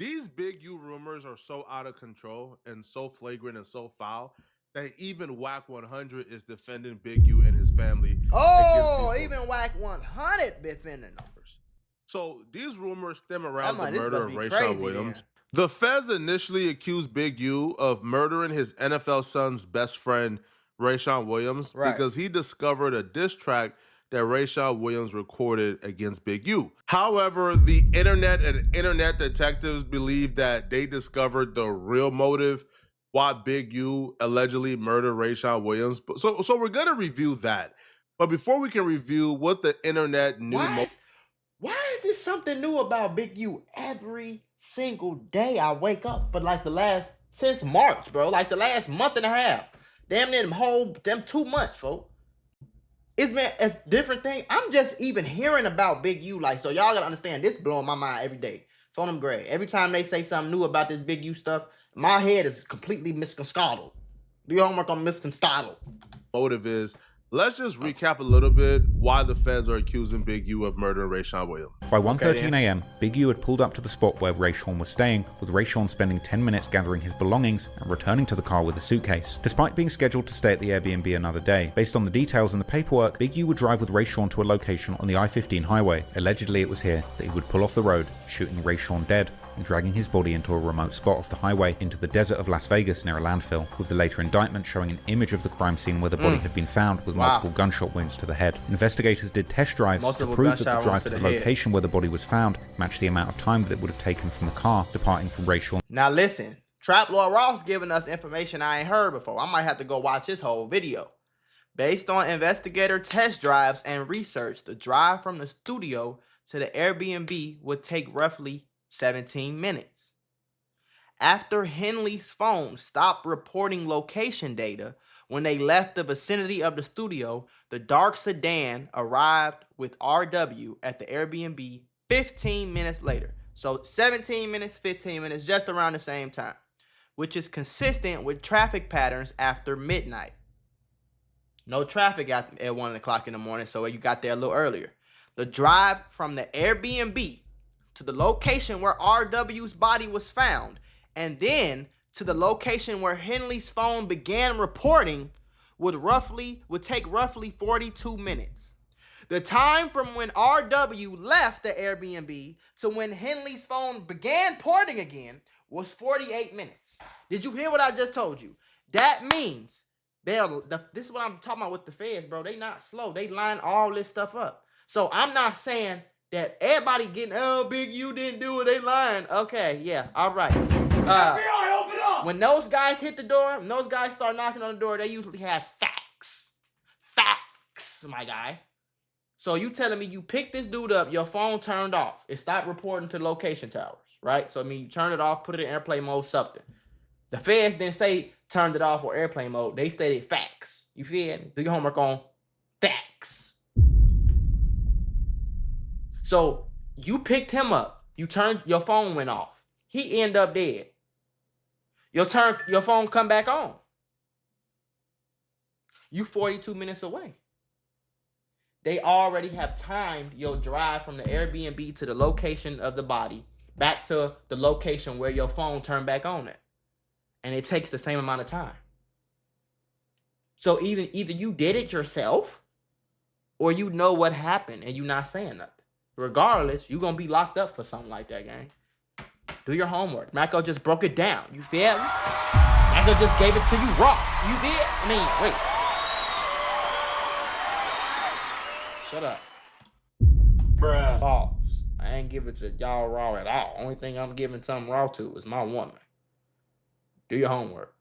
These Big U rumors are so out of control and so flagrant and so foul that even Whack 100 is defending Big U and his family. Oh, even Whack 100 defending numbers. So these rumors stem around the murder of Rayshawn Williams. The feds initially accused Big U of murdering his NFL son's best friend, Rayshawn Williams, because he discovered a diss track that Rayshawn Williams recorded against Big U. However, the internet and internet detectives believe that they discovered the real motive why Big U allegedly murdered Rayshawn Williams. So we're going to review that. But before we can review what the internet knew... Why is it something new about Big U every single day I wake up for like since March, bro? Like the last month and a half. Damn near them 2 months, folks. It's been a different thing. I'm just even hearing about Big U. Like, so y'all gotta understand, this blowing my mind every day. Phone them gray. Every time they say something new about this Big U stuff, my head is completely misconstrued. Do your homework on misconstrued. Motive is, let's just recap a little bit why the feds are accusing Big U of murdering Rayshawn Williams. By 1:13 a.m., Big U had pulled up to the spot where Rayshawn was staying, with Rayshawn spending 10 minutes gathering his belongings and returning to the car with a suitcase. Despite being scheduled to stay at the Airbnb another day, based on the details in the paperwork, Big U would drive with Rayshawn to a location on the I-15 highway. Allegedly, it was here that he would pull off the road, shooting Rayshawn dead, and dragging his body into a remote spot off the highway into the desert of Las Vegas near a landfill, with the later indictment showing an image of the crime scene where the body had been found with multiple gunshot wounds to the head. Investigators did test drives to prove that the drive to the location where the body was found matched the amount of time that it would have taken from the car departing from Rayshawn. Now listen, Trap Lord Ross giving us information I ain't heard before. I might have to go watch his whole video. Based on investigator test drives and research, the drive from the studio to the Airbnb would take roughly 17 minutes. After Henley's phone stopped reporting location data when they left the vicinity of the studio, the dark sedan arrived with RW at the Airbnb 15 minutes later. So 17 minutes, 15 minutes, just around the same time, which is consistent with traffic patterns after midnight. No traffic at 1 o'clock in the morning, so you got there a little earlier. The drive from the Airbnb to the location where RW's body was found, and then to the location where Henley's phone began reporting would take roughly 42 minutes. The time from when RW left the Airbnb to when Henley's phone began porting again was 48 minutes. Did you hear what I just told you? That means this is what I'm talking about with the feds, bro. They not slow. They line all this stuff up. So I'm not saying that everybody getting, oh, Big U didn't do it, they lying. Okay, yeah, all right. FBI, open up! When those guys hit the door, when those guys start knocking on the door, they usually have facts. Facts, my guy. So you telling me you picked this dude up, your phone turned off. It stopped reporting to location towers, right? So I mean, you turned it off, put it in airplane mode, something. The feds didn't say turned it off or airplane mode. They stated facts. You feel me? Do your homework on facts. So you picked him up. Your phone went off. He ended up dead. Your phone come back on. You 42 minutes away. They already have timed your drive from the Airbnb to the location of the body back to the location where your phone turned back on at. And it takes the same amount of time. So either you did it yourself or you know what happened and you're not saying nothing. Regardless, you're going to be locked up for something like that, gang. Do your homework. Mako just broke it down. You feel me? Mako just gave it to you raw. You did? I mean, wait. Shut up. Bruh. Pause. I ain't give it to y'all raw at all. Only thing I'm giving something raw to is my woman. Do your homework.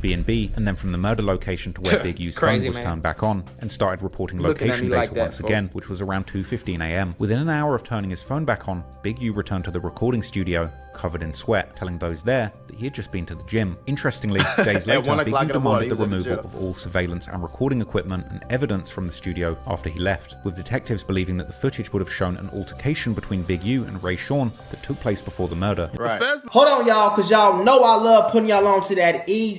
B&B, and then from the murder location to where Big U's phone was turned back on, and started reporting location data once again, which was around 2:15 a.m. Within an hour of turning his phone back on, Big U returned to the recording studio, covered in sweat, telling those there that he had just been to the gym. Interestingly, days later, Big U demanded the removal of all surveillance and recording equipment and evidence from the studio after he left, with detectives believing that the footage would have shown an altercation between Big U and Rayshawn that took place before the murder. Right. Hold on, y'all, because y'all know I love putting y'all on to that easy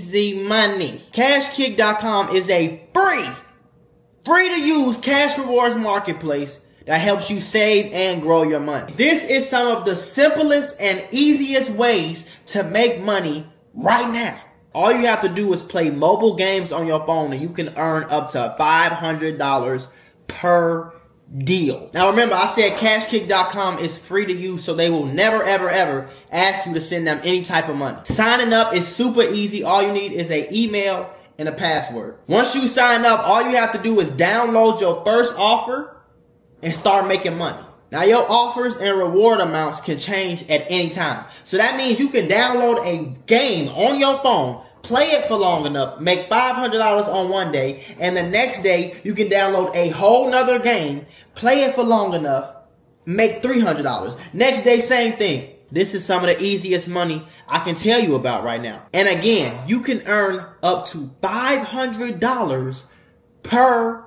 money. Cashkick.com is a free to use cash rewards marketplace that helps you save and grow your money. This is some of the simplest and easiest ways to make money right now. All you have to do is play mobile games on your phone and you can earn up to $500 per deal. Now remember, I said Cashkick.com is free to use, so they will never, ever, ever ask you to send them any type of money. Signing up is super easy. All you need is an email and a password. Once you sign up, all you have to do is download your first offer and start making money. Now your offers and reward amounts can change at any time. So that means you can download a game on your phone, play it for long enough, make $500 on one day, and the next day you can download a whole nother game, play it for long enough, make $300. Next day, same thing. This is some of the easiest money I can tell you about right now. And again, you can earn up to $500 per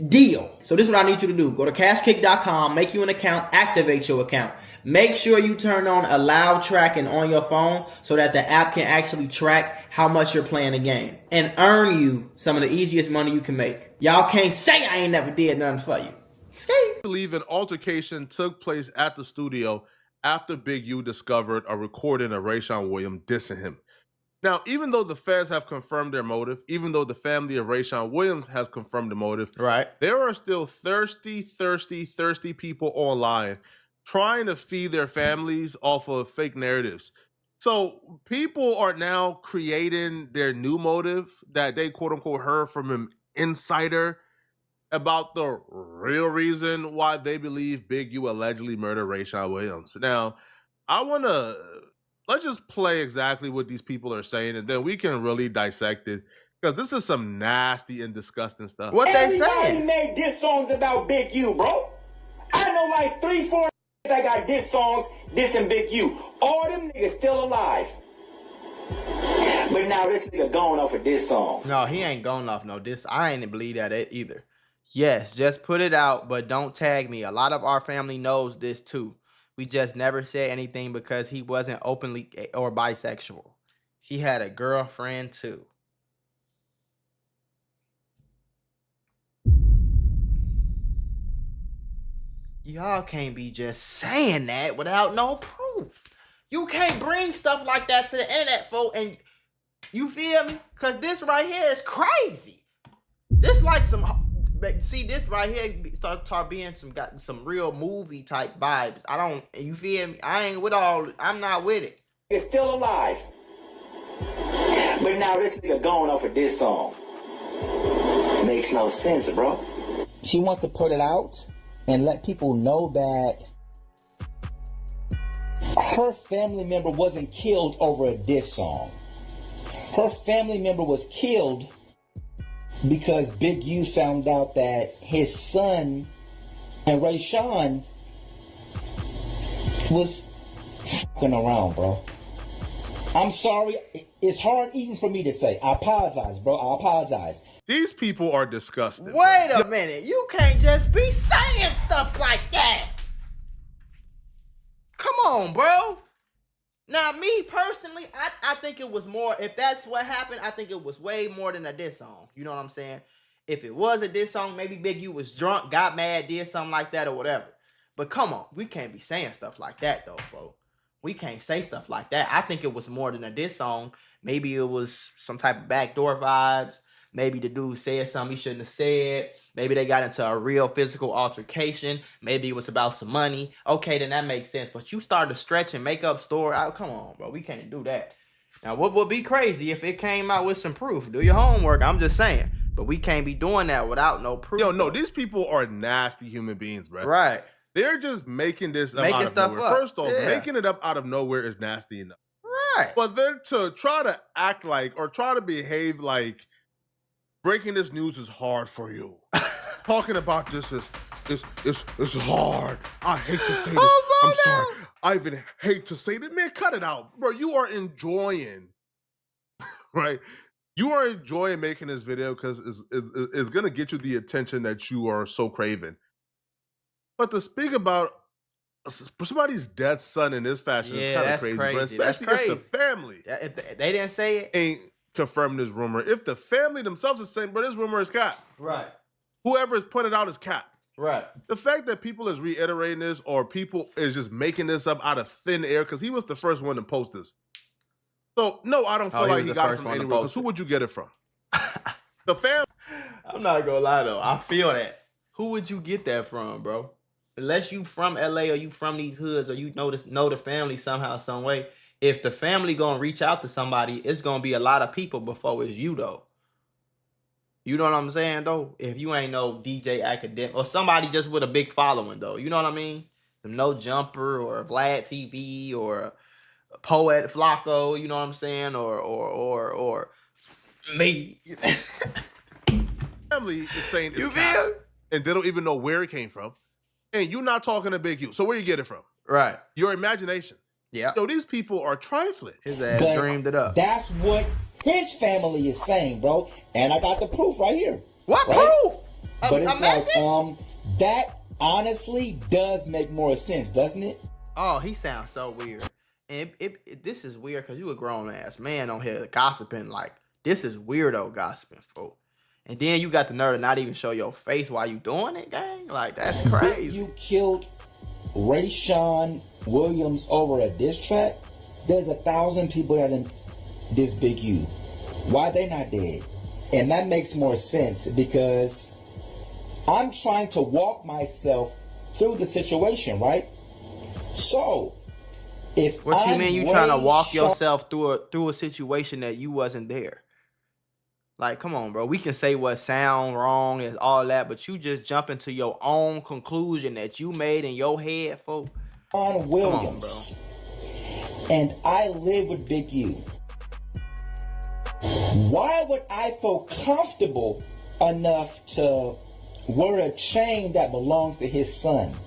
deal. So this is what I need you to do. Go to Cashkick.com, make you an account, activate your account. Make sure you turn on allow tracking on your phone so that the app can actually track how much you're playing the game and earn you some of the easiest money you can make. Y'all can't say I ain't never did nothing for you. I believe an altercation took place at the studio after Big U discovered a recording of Rayshawn Williams dissing him. Now, even though the feds have confirmed their motive, even though the family of Rayshawn Williams has confirmed the motive, right, there are still thirsty people online trying to feed their families off of fake narratives. So people are now creating their new motive that they quote unquote heard from an insider about the real reason why they believe Big U allegedly murdered Rayshawn Williams. Now, let's just play exactly what these people are saying, and then we can really dissect it, because this is some nasty and disgusting stuff. What they saying? Everybody made diss songs about Big U, bro. I know like 3-4 that got diss songs dissing Big U. All them niggas still alive. But now this nigga going off a diss song. No, he ain't going off no diss. I ain't believe that either. Yes, just put it out, but don't tag me. A lot of our family knows this too. We just never said anything because he wasn't openly or bisexual. He had a girlfriend too. Y'all can't be just saying that without no proof. You can't bring stuff like that to the internet, folks, and you feel me? Because this right here is crazy. This like some... See, this right here start being some real movie type vibes. You feel me? I'm not with it. It's still alive. But now this nigga going off a diss song. Makes no sense, bro. She wants to put it out and let people know that her family member wasn't killed over a diss song. Her family member was killed because Big U found out that his son and Rayshawn was fucking around, bro. I'm sorry. It's hard even for me to say. I apologize, bro. I apologize. These people are disgusting. Wait a minute. You can't just be saying stuff like that. Come on, bro. Now, me personally, I think it was more, if that's what happened, I think it was way more than a diss song. You know what I'm saying? If it was a diss song, maybe Big U was drunk, got mad, did something like that or whatever. But come on, we can't be saying stuff like that though, folks. We can't say stuff like that. I think it was more than a diss song. Maybe it was some type of backdoor vibes. Maybe the dude said something he shouldn't have said. Maybe they got into a real physical altercation. Maybe it was about some money. Okay, then that makes sense. But you start to stretch and make up story. Oh, come on, bro. We can't do that. Now, what would be crazy if it came out with some proof? Do your homework. I'm just saying. But we can't be doing that without no proof. Yo, no, these people are nasty human beings, bro. Right. They're just making this up out of nowhere. First off, making it up out of nowhere is nasty enough. Right. But then to try to act like or try to behave like breaking this news is hard for you. Talking about this is hard. I hate to say this. I'm sorry. I even hate to say that. Man, cut it out. Bro, you are enjoying, right? You are enjoying making this video because it's going to get you the attention that you are so craving. But to speak about somebody's dead son in this fashion is kind of crazy. But especially if the family, if they didn't say it, ain't confirming this rumor. If the family themselves is saying, bro, this rumor is cap. Right. Whoever is putting it out is cap. Right. The fact that people is reiterating this or people is just making this up out of thin air, because he was the first one to post this. So, no, I don't feel like he got it from anywhere, because who would you get it from? The family. I'm not gonna lie, though. I feel that. Who would you get that from, bro? Unless you from LA or you from these hoods or you know the family somehow, some way. If the family gonna reach out to somebody, it's gonna be a lot of people before it's you, though. You know what I'm saying, though? If you ain't no DJ Academic or somebody just with a big following, though. You know what I mean? No Jumper or Vlad TV or Poet Flacco, you know what I'm saying? Or me. Family is saying it's cap, and they don't even know where it came from. And you're not talking to Big U. So where you get it from? Right. Your imagination. Yeah. So these people are trifling. His ass dreamed it up. That's what his family is saying, bro. And I got the proof right here. What right? proof? But it's like, that honestly does make more sense, doesn't it? Oh, he sounds so weird. And this is weird because you a grown ass man on here gossiping. Like, this is weirdo gossiping, folks. And then you got the nerve to not even show your face while you doing it, gang. Like, that's crazy. You killed Rayshawn Williams over a diss track. There's 1,000 people that done diss Big U. Why they not dead? And that makes more sense because I'm trying to walk myself through the situation, right? So, if what you mean you trying to walk yourself through a situation that you wasn't there? Like, come on, bro. We can say what sound wrong and all that, but you just jump into your own conclusion that you made in your head, folks. On Williams. Come on, and I live with Big U. Why would I feel comfortable enough to wear a chain that belongs to his son?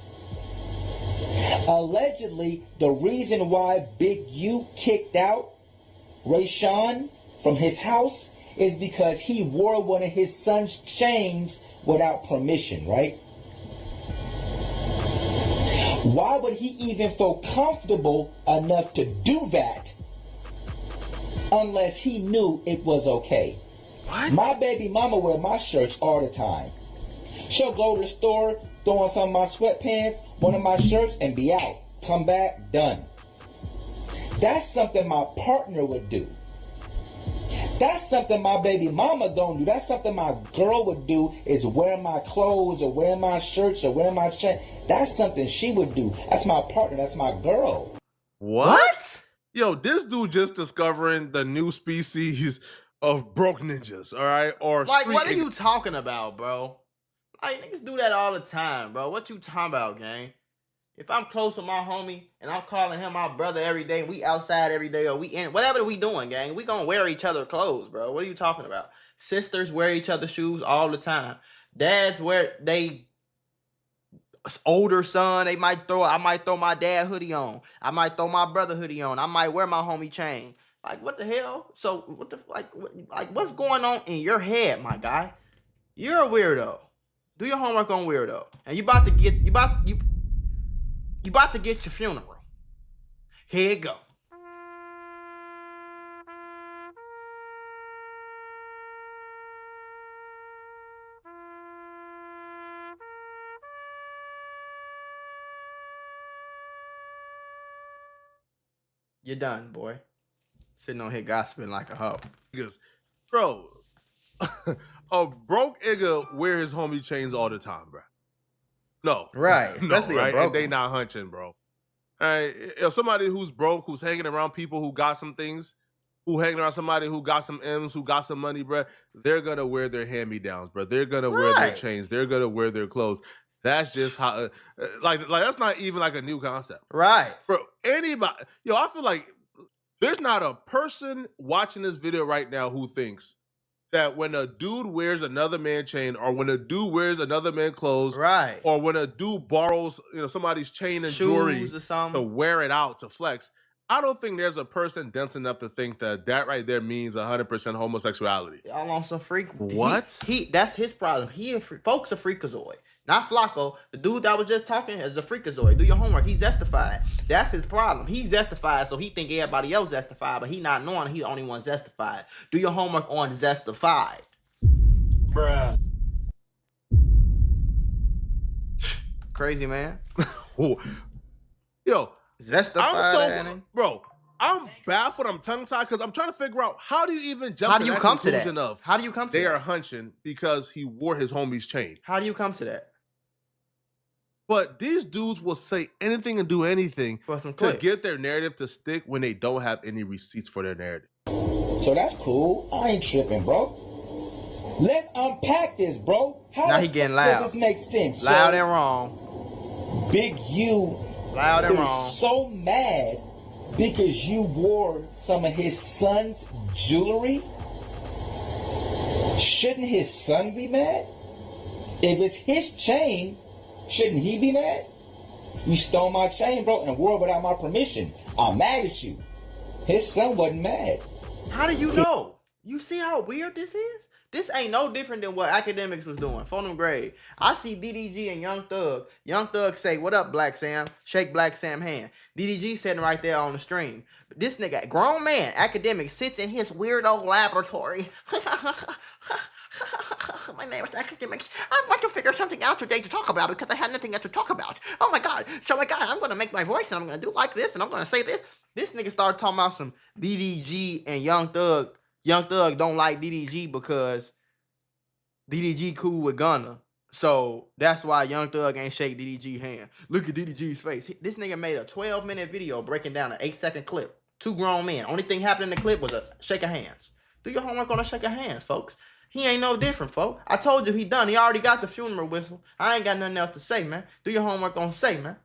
Allegedly, the reason why Big U kicked out Rayshawn from his house is because he wore one of his son's chains without permission, right? Why would he even feel comfortable enough to do that unless he knew it was okay? What? My baby mama wear my shirts all the time. She'll go to the store, throw on some of my sweatpants, one of my shirts, and be out. Come back, done. That's something my partner would do. That's something my baby mama don't do. That's something my girl would do, is wear my clothes or wear my shirts or wear my chain. That's something she would do. That's my partner. That's my girl. What? Yo, this dude just discovering the new species of broke ninjas, all right? Or like, what are you talking about, bro? Like, niggas do that all the time, bro. What you talking about, gang? If I'm close with my homie and I'm calling him my brother every day, we outside every day or we in, whatever we doing, gang, we gonna wear each other clothes, bro. What are you talking about? Sisters wear each other's shoes all the time. Dads wear they older son, I might throw my dad hoodie on. I might throw my brother hoodie on. I might wear my homie chain. Like, what the hell? So what the what's going on in your head, my guy? You're a weirdo. Do your homework on weirdo. And you about to get your funeral. Here you go. You're done, boy. Sitting on here gossiping like a hoe. Because, bro, a broke nigga wear his homie chains all the time, bro. No. Right. No, right? And they not hunching, bro. All right. If somebody who's broke, who's hanging around people who got some things, who hanging around somebody who got some M's, who got some money, bro, they're going to wear their hand-me-downs, bro. They're going to wear their chains. They're going to wear their clothes. That's just how, like that's not even like a new concept. Right. Bro, anybody, I feel like there's not a person watching this video right now who thinks that when a dude wears another man's chain, or when a dude wears another man's clothes, right, or when a dude borrows, somebody's chain and jewelry to wear it out to flex, I don't think there's a person dense enough to think that right there means 100% homosexuality. Y'all on some freak. What? That's his problem. Folks a freakazoid. Not Flacco. The dude that was just talking is a freakazoid. Do your homework. He's zestified. That's his problem. He's zestified, so he think everybody else zestified, but he not knowing he the only one zestified. Do your homework on zestified. Bruh. Crazy, man. Yo, I'm bro. I'm baffled. I'm tongue-tied because I'm trying to figure out how do you even jump to that conclusion of how do you come to they that? are hunching because he wore his homie's chain. How do you come to that? But these dudes will say anything and do anything to get their narrative to stick when they don't have any receipts for their narrative. So that's cool. I ain't tripping, bro. Let's unpack this, bro. Now he getting loud. Does this make sense? Loud and wrong. Big U loud and is wrong. So mad because you wore some of his son's jewelry. Shouldn't his son be mad? If it's his chain, shouldn't he be mad? You stole my chain, bro, and wore it without my permission. I'm mad at you. His son wasn't mad. How do you know? You see how weird this is? This ain't no different than what Academics was doing. For them grade. I see DDG and Young Thug. Young Thug say, "What up, Black Sam?" Shake Black Sam hand. DDG sitting right there on the stream. This nigga, grown man, Academic, sits in his weirdo laboratory. My name is Academics. I want to figure something out today to talk about because I had nothing else to talk about. Oh my God. So my God, I'm going to make my voice and I'm going to do like this and I'm going to say this. This nigga started talking about some DDG and Young Thug. Young Thug don't like DDG because DDG cool with Gunna. So that's why Young Thug ain't shake DDG hand. Look at DDG's face. This nigga made a 12-minute video breaking down an 8-second clip. 2 grown men. Only thing happened in the clip was a shake of hands. Do your homework on a shake of hands, folks. He ain't no different, folks. I told you he done. He already got the funeral whistle. I ain't got nothing else to say, man. Do your homework on say, man.